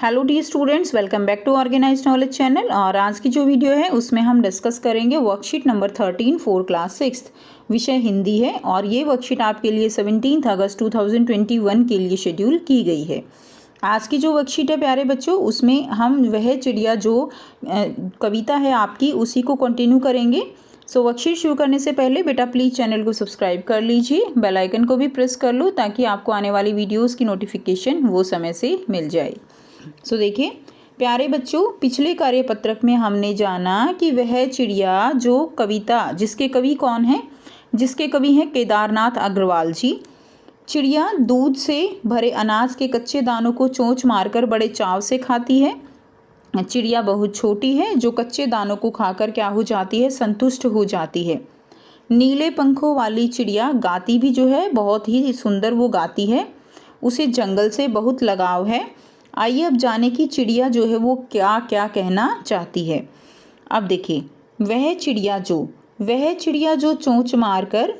Hello dear students, welcome back to organised knowledge channel. और आज की जो वीडियो है उसमें हम डिस्कस करेंगे वर्कशीट नंबर 13 फॉर क्लास 6। विषय हिंदी है और ये वर्कशीट आपके लिए 17 अगस्त 2021 के लिए शेड्यूल की गई है। आज की जो वर्कशीट है प्यारे बच्चों, उसमें हम वह चिड़िया जो कविता है आपकी उसी को कंटिन्यू करेंगे। सो वर्कशीट शुरू करने से पहले बेटा प्लीज़ चैनल को सब्सक्राइब कर लीजिए, बेल आइकन को भी प्रेस कर लो ताकि आपको आने वाली वीडियोस की नोटिफिकेशन वो समय से मिल जाए। सो देखिए प्यारे बच्चों, पिछले कार्यपत्रक में हमने जाना कि वह चिड़िया जो कविता जिसके कवि कौन है, जिसके कवि हैं केदारनाथ अग्रवाल जी। चिड़िया दूध से भरे अनाज के कच्चे दानों को चोंच मारकर बड़े चाव से खाती है। चिड़िया बहुत छोटी है जो कच्चे दानों को खाकर क्या हो जाती है, संतुष्ट हो जाती है। नीले पंखों वाली चिड़िया गाती भी जो है बहुत ही सुंदर वो गाती है। उसे जंगल से बहुत लगाव है। आइए अब जाने की चिड़िया जो है वो क्या क्या कहना चाहती है। अब देखिए, वह चिड़िया जो चोंच मारकर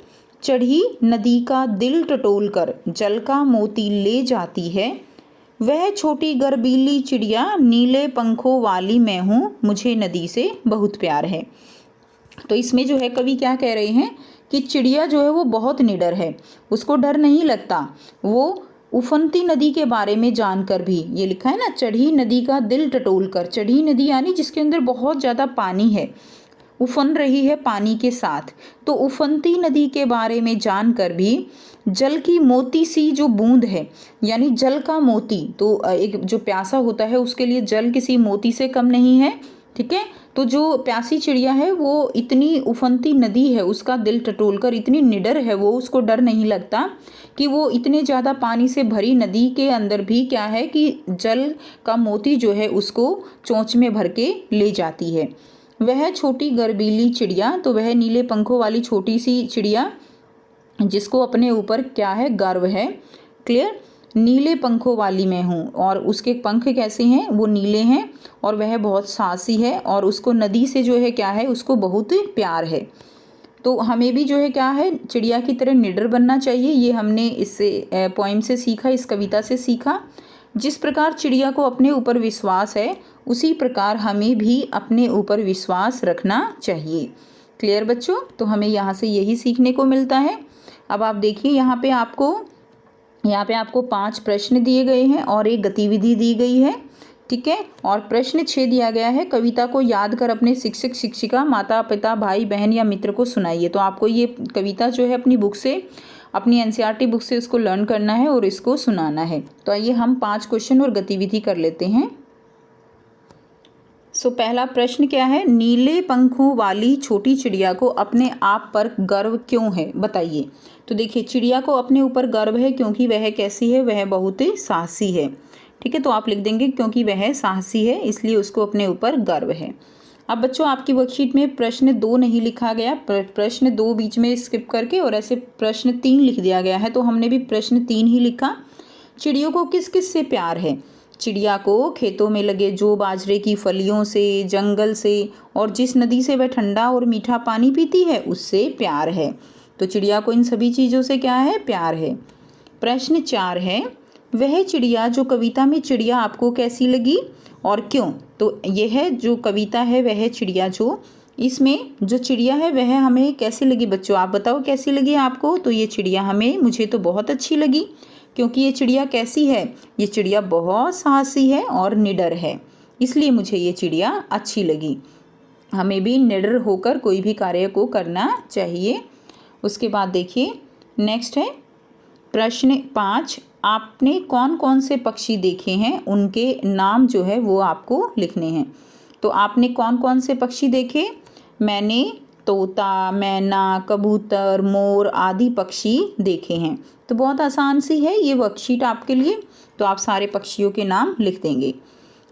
चढ़ी नदी का दिल टटोल कर जल का मोती ले जाती है, वह छोटी गर्बीली चिड़िया नीले पंखों वाली मैं हूँ, मुझे नदी से बहुत प्यार है। तो इसमें जो है कवि क्या कह रहे हैं कि चिड़िया जो है वो बहुत निडर है, उसको डर नहीं लगता। वो उफनती नदी के बारे में जानकर भी, ये लिखा है ना, चढ़ी नदी का दिल टटोल कर। चढ़ी नदी यानी जिसके अंदर बहुत ज़्यादा पानी है, उफन रही है पानी के साथ। तो उफनती नदी के बारे में जानकर भी जल की मोती सी जो बूंद है, यानी जल का मोती, तो एक जो प्यासा होता है उसके लिए जल किसी मोती से कम नहीं है। ठीक है, तो जो प्यासी चिड़िया है वो इतनी उफनती नदी है, उसका दिल टटोल कर इतनी निडर है वो, उसको डर नहीं लगता कि वो इतने ज़्यादा पानी से भरी नदी के अंदर भी क्या है कि जल का मोती जो है उसको चोंच में भर के ले जाती है। वह छोटी गर्बीली चिड़िया, तो वह नीले पंखों वाली छोटी सी चिड़िया जिसको अपने ऊपर क्या है, गर्व है। क्लियर, नीले पंखों वाली मैं हूँ और उसके पंख कैसे हैं, वो नीले हैं और वह बहुत साहसी है और उसको नदी से जो है क्या है, उसको बहुत प्यार है। तो हमें भी जो है क्या है, चिड़िया की तरह निडर बनना चाहिए। ये हमने इससे पोइम से सीखा, इस कविता से सीखा। जिस प्रकार चिड़िया को अपने ऊपर विश्वास है, उसी प्रकार हमें भी अपने ऊपर विश्वास रखना चाहिए। क्लियर बच्चों, तो हमें यहाँ से यही सीखने को मिलता है। अब आप देखिए यहाँ पे आपको 5 प्रश्न दिए गए हैं और एक गतिविधि दी गई है। ठीक है, और प्रश्न 6 दिया गया है, कविता को याद कर अपने शिक्षक शिक्षिका माता पिता भाई बहन या मित्र को सुनाइए। तो आपको ये कविता जो है अपनी बुक से, अपनी एनसीईआरटी बुक से इसको लर्न करना है और इसको सुनाना है। तो आइए हम 5 क्वेश्चन और गतिविधि कर लेते हैं। सो पहला प्रश्न क्या है, नीले पंखों वाली छोटी चिड़िया को अपने आप पर गर्व क्यों है, बताइए। तो देखिए, चिड़िया को अपने ऊपर गर्व है क्योंकि वह कैसी है, वह बहुत ही साहसी है। ठीक है, तो आप लिख देंगे क्योंकि वह साहसी है इसलिए उसको अपने ऊपर गर्व है। अब बच्चों आपकी वर्कशीट में प्रश्न 2 नहीं लिखा गया, प्रश्न 2 बीच में स्किप करके और ऐसे प्रश्न 3 लिख दिया गया है, तो हमने भी प्रश्न 3 ही लिखा। चिड़ियों को किस किस से प्यार है। चिड़िया को खेतों में लगे जौ बाजरे की फलियों से, जंगल से और जिस नदी से वह ठंडा और मीठा पानी पीती है उससे प्यार है। तो चिड़िया को इन सभी चीज़ों से क्या है, प्यार है। प्रश्न 4 है, वह चिड़िया जो कविता में चिड़िया आपको कैसी लगी और क्यों। तो यह जो कविता है वह चिड़िया जो, इसमें जो चिड़िया है वह हमें कैसी लगी बच्चों, आप बताओ कैसी लगी आपको। तो ये चिड़िया मुझे तो बहुत अच्छी लगी क्योंकि ये चिड़िया कैसी है, ये चिड़िया बहुत साहसी है और निडर है, इसलिए मुझे ये चिड़िया अच्छी लगी। हमें भी निडर होकर कोई भी कार्य को करना चाहिए। उसके बाद देखिए नेक्स्ट है प्रश्न 5, आपने कौन कौन से पक्षी देखे हैं, उनके नाम जो है वो आपको लिखने हैं। तो आपने कौन कौन से पक्षी देखे, मैंने तोता, मैना, कबूतर, मोर आदि पक्षी देखे हैं। तो बहुत आसान सी है ये वर्कशीट आपके लिए, तो आप सारे पक्षियों के नाम लिख देंगे।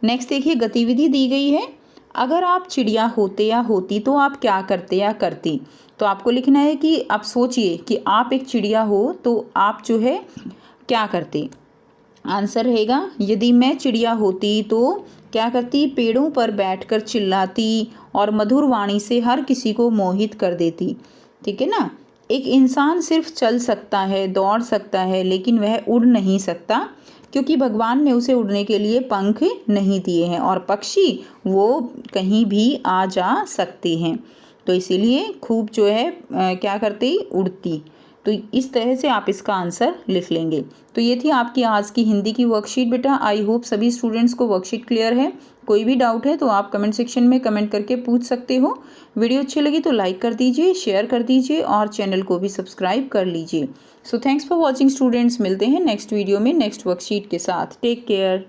नेक्स्ट देखिए, गतिविधि दी गई है, अगर आप चिड़िया होते या होती तो आप क्या करते या करती। तो आपको लिखना है कि आप सोचिए कि आप एक चिड़िया हो तो आप जो है क्या करते। आंसर रहेगा, यदि मैं चिड़िया होती तो क्या करती, पेड़ों पर बैठकर चिल्लाती और मधुर वाणी से हर किसी को मोहित कर देती। ठीक है ना, एक इंसान सिर्फ चल सकता है, दौड़ सकता है, लेकिन वह उड़ नहीं सकता। क्योंकि भगवान ने उसे उड़ने के लिए पंख नहीं दिए हैं और पक्षी वो कहीं भी आ जा सकते हैं, तो इसीलिए खूब जो है क्या करती, उड़ती। तो इस तरह से आप इसका आंसर लिख लेंगे। तो ये थी आपकी आज की हिंदी की वर्कशीट बेटा। आई होप सभी स्टूडेंट्स को वर्कशीट क्लियर है। कोई भी डाउट है तो आप कमेंट सेक्शन में कमेंट करके पूछ सकते हो। वीडियो अच्छी लगी तो लाइक कर दीजिए, शेयर कर दीजिए और चैनल को भी सब्सक्राइब कर लीजिए। So thanks for watching students. मिलते हैं नेक्स्ट वीडियो में नेक्स्ट वर्कशीट के साथ। Take care.